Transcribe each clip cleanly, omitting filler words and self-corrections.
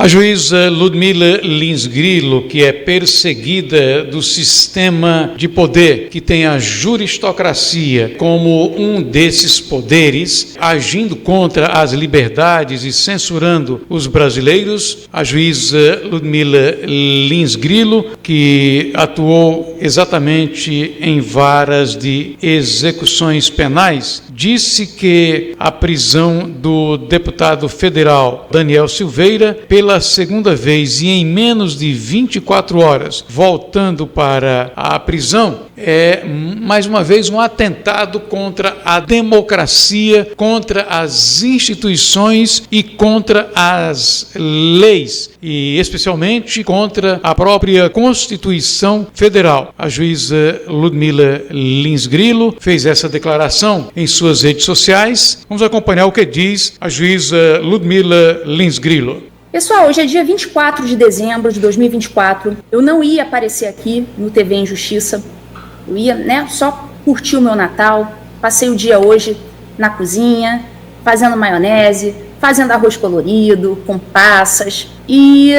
A juíza Ludmila Lins Grillo, que é perseguida do sistema de poder, que tem a juristocracia como um desses poderes, agindo contra as liberdades e censurando os brasileiros, a juíza Ludmila Lins Grillo, que atuou exatamente em varas de execuções penais, disse que a prisão do deputado federal Daniel Silveira, pela segunda vez e em menos de 24 horas, voltando para a prisão, é mais uma vez um atentado contra a democracia, contra as instituições e contra as leis, e especialmente contra a própria Constituição Federal. A juíza Ludmila Lins Grillo fez essa declaração em suas redes sociais. Vamos acompanhar o que diz a juíza Ludmila Lins Grillo. Pessoal, hoje é dia 24 de dezembro de 2024. Eu não ia aparecer aqui no TV em Justiça. Eu ia, só curtir o meu Natal. Passei o dia hoje na cozinha, fazendo maionese, fazendo arroz colorido, com passas. E,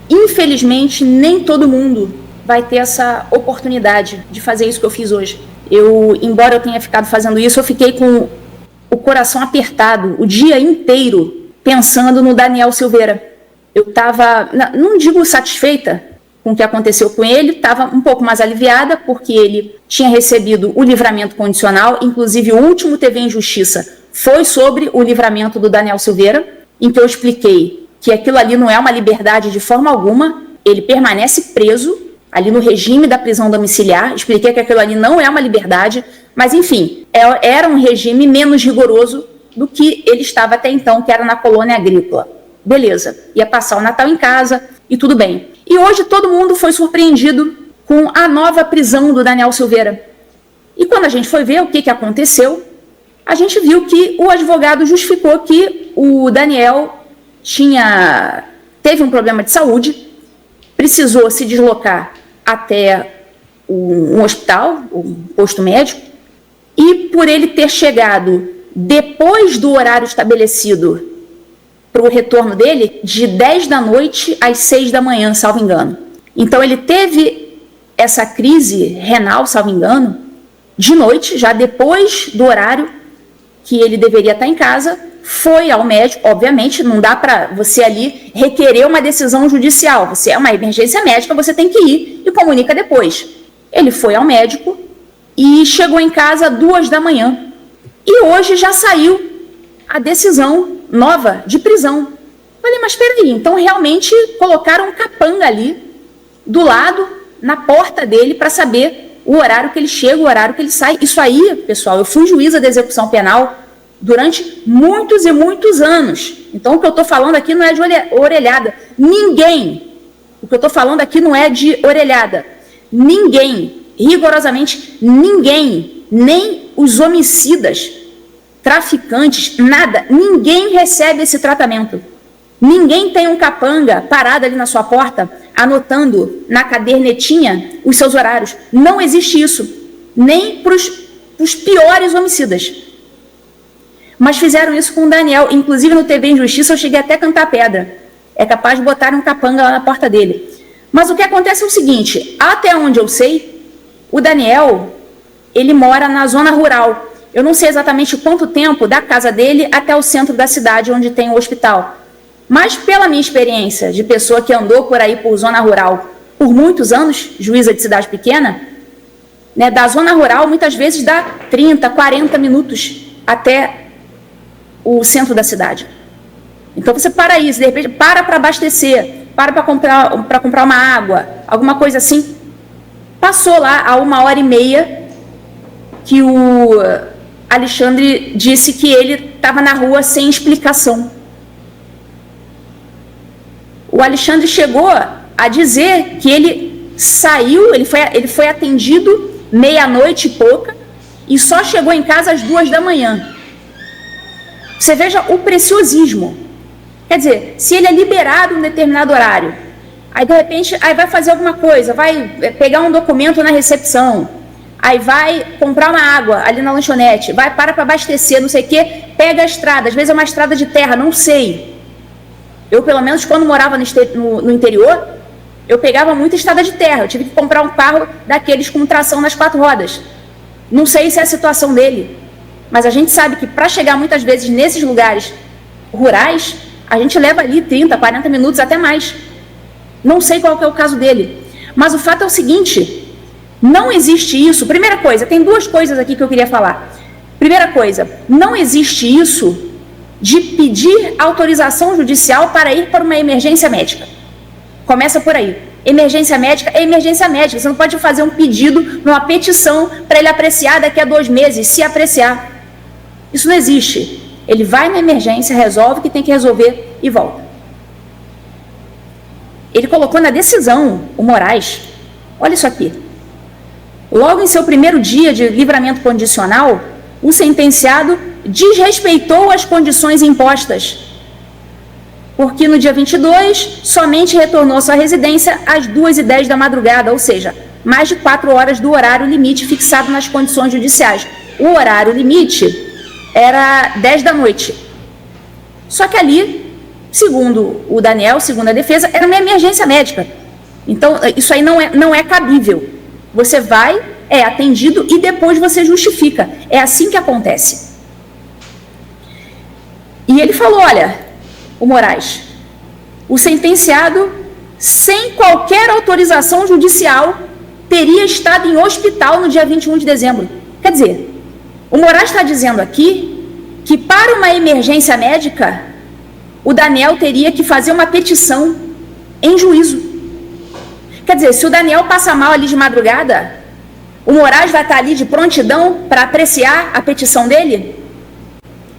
infelizmente, nem todo mundo vai ter essa oportunidade de fazer isso que eu fiz hoje. Embora eu tenha ficado fazendo isso, eu fiquei com o coração apertado o dia inteiro pensando no Daniel Silveira. Eu estava, não digo satisfeita com o que aconteceu com ele, estava um pouco mais aliviada, porque ele tinha recebido o livramento condicional, inclusive o último TV em Justiça foi sobre o livramento do Daniel Silveira, em que eu expliquei que aquilo ali não é uma liberdade de forma alguma, ele permanece preso ali no regime da prisão domiciliar, expliquei que aquilo ali não é uma liberdade, mas enfim, era um regime menos rigoroso do que ele estava até então, que era na colônia agrícola. Beleza, ia passar o Natal em casa e tudo bem. E hoje todo mundo foi surpreendido com a nova prisão do Daniel Silveira. E quando a gente foi ver o que aconteceu, a gente viu que o advogado justificou que o Daniel teve um problema de saúde, precisou se deslocar até um hospital, um posto médico, e por ele ter chegado depois do horário estabelecido para o retorno dele, de 10 da noite às 6 da manhã, salvo engano. Então ele teve essa crise renal, salvo engano, de noite, já depois do horário que ele deveria estar em casa, foi ao médico. Obviamente não dá para você ali requerer uma decisão judicial, você é uma emergência médica, você tem que ir e comunica depois. Ele foi ao médico e chegou em casa 2 da manhã. E hoje já saiu a decisão nova de prisão. Falei, mas peraí, então realmente colocaram um capanga ali do lado, na porta dele, para saber o horário que ele chega, o horário que ele sai. Isso aí, pessoal, eu fui juíza de execução penal durante muitos e muitos anos. Então o que eu estou falando aqui não é de orelhada. O que eu estou falando aqui não é de orelhada. Ninguém, rigorosamente ninguém, nem os homicidas, traficantes, nada, ninguém recebe esse tratamento. Ninguém tem um capanga parado ali na sua porta, anotando na cadernetinha os seus horários. Não existe isso, nem para os piores homicidas. Mas fizeram isso com o Daniel, inclusive no TV em Justiça eu cheguei até a cantar pedra. É capaz de botar um capanga lá na porta dele. Mas o que acontece é o seguinte, até onde eu sei, o Daniel, ele mora na zona rural. Eu não sei exatamente quanto tempo da casa dele até o centro da cidade, onde tem o hospital. Mas pela minha experiência de pessoa que andou por aí por zona rural por muitos anos, juíza de cidade pequena, da zona rural muitas vezes dá 30, 40 minutos até o centro da cidade. Então você para aí, de repente para abastecer, para comprar uma água, alguma coisa assim. Passou lá a 1h30 que o Alexandre disse que ele estava na rua sem explicação. O Alexandre chegou a dizer que ele saiu, ele foi atendido meia-noite e pouca e só chegou em casa às 2 da manhã. Você veja o preciosismo. Quer dizer, se ele é liberado em um determinado horário, aí de repente vai fazer alguma coisa, vai pegar um documento na recepção, aí vai comprar uma água ali na lanchonete, para abastecer, não sei o quê, pega a estrada, às vezes é uma estrada de terra, não sei. Eu, pelo menos, quando morava no interior, eu pegava muita estrada de terra. Eu tive que comprar um carro daqueles com tração nas 4 rodas. Não sei se é a situação dele, mas a gente sabe que para chegar muitas vezes nesses lugares rurais, a gente leva ali 30, 40 minutos, até mais. Não sei qual que é o caso dele. Mas o fato é o seguinte, não existe isso. Primeira coisa, tem 2 coisas aqui que eu queria falar. Primeira coisa, não existe isso de pedir autorização judicial para ir para uma emergência médica. Começa por aí. Emergência médica é emergência médica. Você não pode fazer um pedido, uma petição para ele apreciar daqui a 2 meses, se apreciar. Isso não existe. Ele vai na emergência, resolve o que tem que resolver e volta. Ele colocou na decisão, o Moraes, olha isso aqui. Logo em seu primeiro dia de livramento condicional, o sentenciado desrespeitou as condições impostas, porque no dia 22 somente retornou à sua residência às 2h10 da madrugada, ou seja, mais de 4 horas do horário limite fixado nas condições judiciais. O horário limite era 10 da noite. Só que ali, segundo o Daniel, segundo a defesa, era uma emergência médica. Então, isso aí não é cabível. Você vai, é atendido e depois você justifica. É assim que acontece. E ele falou, olha, o Moraes, o sentenciado, sem qualquer autorização judicial, teria estado em hospital no dia 21 de dezembro. Quer dizer, o Moraes está dizendo aqui que para uma emergência médica, o Daniel teria que fazer uma petição em juízo. Quer dizer, se o Daniel passa mal ali de madrugada, o Moraes vai estar ali de prontidão para apreciar a petição dele?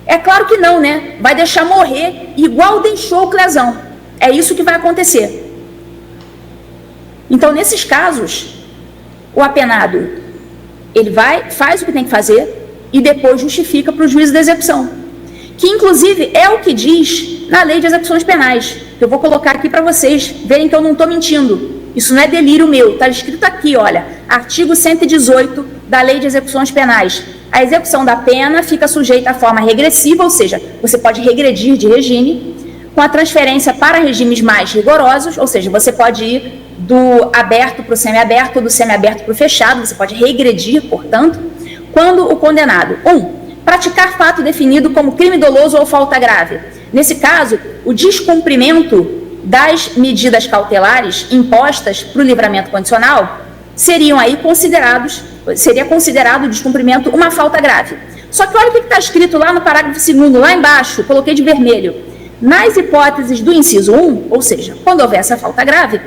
É claro que não, né? Vai deixar morrer igual deixou o Clezão. É isso que vai acontecer. Então, nesses casos, o apenado, ele vai, faz o que tem que fazer e depois justifica para o juízo da execução. Que, inclusive, é o que diz na lei de execuções penais. Que eu vou colocar aqui para vocês verem que eu não estou mentindo. Isso não é delírio meu. Está escrito aqui, olha, artigo 118 da lei de execuções penais. A execução da pena fica sujeita à forma regressiva, ou seja, você pode regredir de regime, com a transferência para regimes mais rigorosos, ou seja, você pode ir do aberto para o semiaberto, do semiaberto para o fechado, você pode regredir, portanto, quando o condenado, 1, praticar fato definido como crime doloso ou falta grave. Nesse caso, o descumprimento das medidas cautelares impostas para o livramento condicional seriam aí seria considerado o descumprimento uma falta grave. Só que olha o que está escrito lá no parágrafo 2º, lá embaixo, coloquei de vermelho. Nas hipóteses do inciso 1, ou seja, quando houver essa falta grave,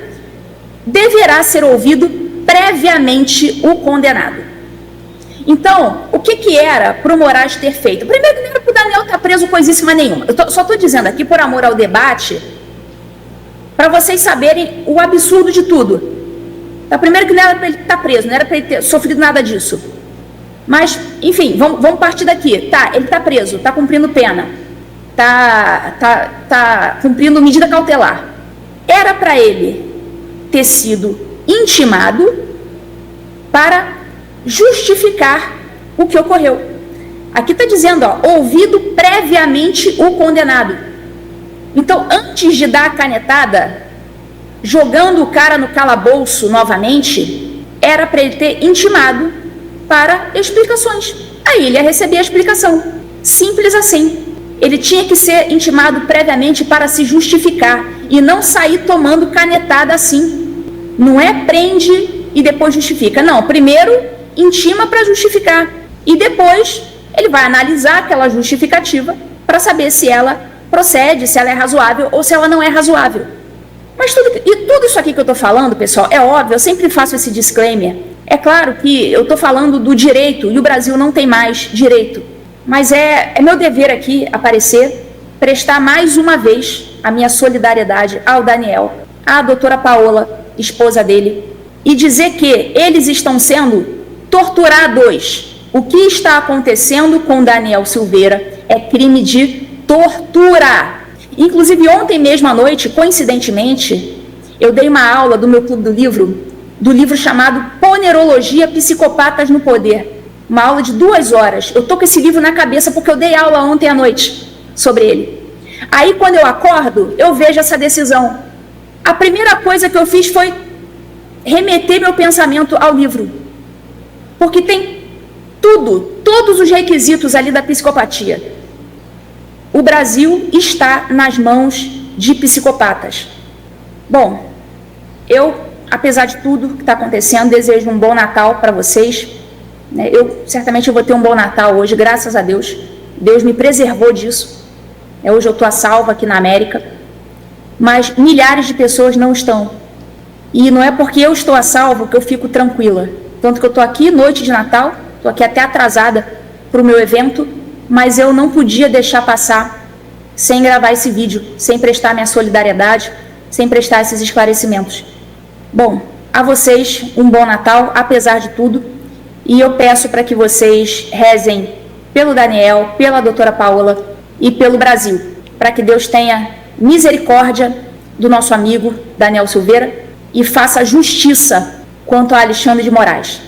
deverá ser ouvido previamente o condenado. Então, o que era para o Moraes ter feito? Primeiro, que não era para o Daniel estar preso coisíssima nenhuma. Só estou dizendo aqui, por amor ao debate, para vocês saberem o absurdo de tudo. Então, primeiro que não era para ele estar preso, não era para ele ter sofrido nada disso. Mas, enfim, vamos partir daqui. Tá, ele está preso, está cumprindo pena, está cumprindo medida cautelar. Era para ele ter sido intimado para justificar o que ocorreu. Aqui está dizendo, ó, ouvido previamente o condenado. Então, antes de dar a canetada, jogando o cara no calabouço novamente, era para ele ter intimado para explicações. Aí ele ia receber a explicação. Simples assim. Ele tinha que ser intimado previamente para se justificar e não sair tomando canetada assim. Não é prende e depois justifica. Não, primeiro intima para justificar e depois ele vai analisar aquela justificativa para saber se ela procede, se ela é razoável ou se ela não é razoável. Mas tudo isso aqui que eu estou falando, pessoal, é óbvio, eu sempre faço esse disclaimer. É claro que eu estou falando do direito e o Brasil não tem mais direito. Mas é meu dever aqui aparecer, prestar mais uma vez a minha solidariedade ao Daniel, à doutora Paola, esposa dele, e dizer que eles estão sendo torturados. O que está acontecendo com Daniel Silveira é crime de tortura. Inclusive, ontem mesmo à noite, coincidentemente, eu dei uma aula do meu clube do livro chamado Ponerologia, Psicopatas no Poder. Uma aula de 2 horas. Eu estou com esse livro na cabeça porque eu dei aula ontem à noite sobre ele. Aí, quando eu acordo, eu vejo essa decisão. A primeira coisa que eu fiz foi remeter meu pensamento ao livro. Porque tem todos os requisitos ali da psicopatia. O Brasil está nas mãos de psicopatas. Bom, eu, apesar de tudo que está acontecendo, desejo um bom Natal para vocês. Certamente eu vou ter um bom Natal hoje, graças a Deus. Deus me preservou disso. Hoje eu estou a salvo aqui na América. Mas milhares de pessoas não estão. E não é porque eu estou a salvo que eu fico tranquila. Tanto que eu estou aqui noite de Natal, estou aqui até atrasada para o meu evento, mas eu não podia deixar passar sem gravar esse vídeo, sem prestar minha solidariedade, sem prestar esses esclarecimentos. Bom, a vocês um bom Natal, apesar de tudo, e eu peço para que vocês rezem pelo Daniel, pela doutora Paola e pelo Brasil, para que Deus tenha misericórdia do nosso amigo Daniel Silveira e faça justiça quanto a Alexandre de Moraes.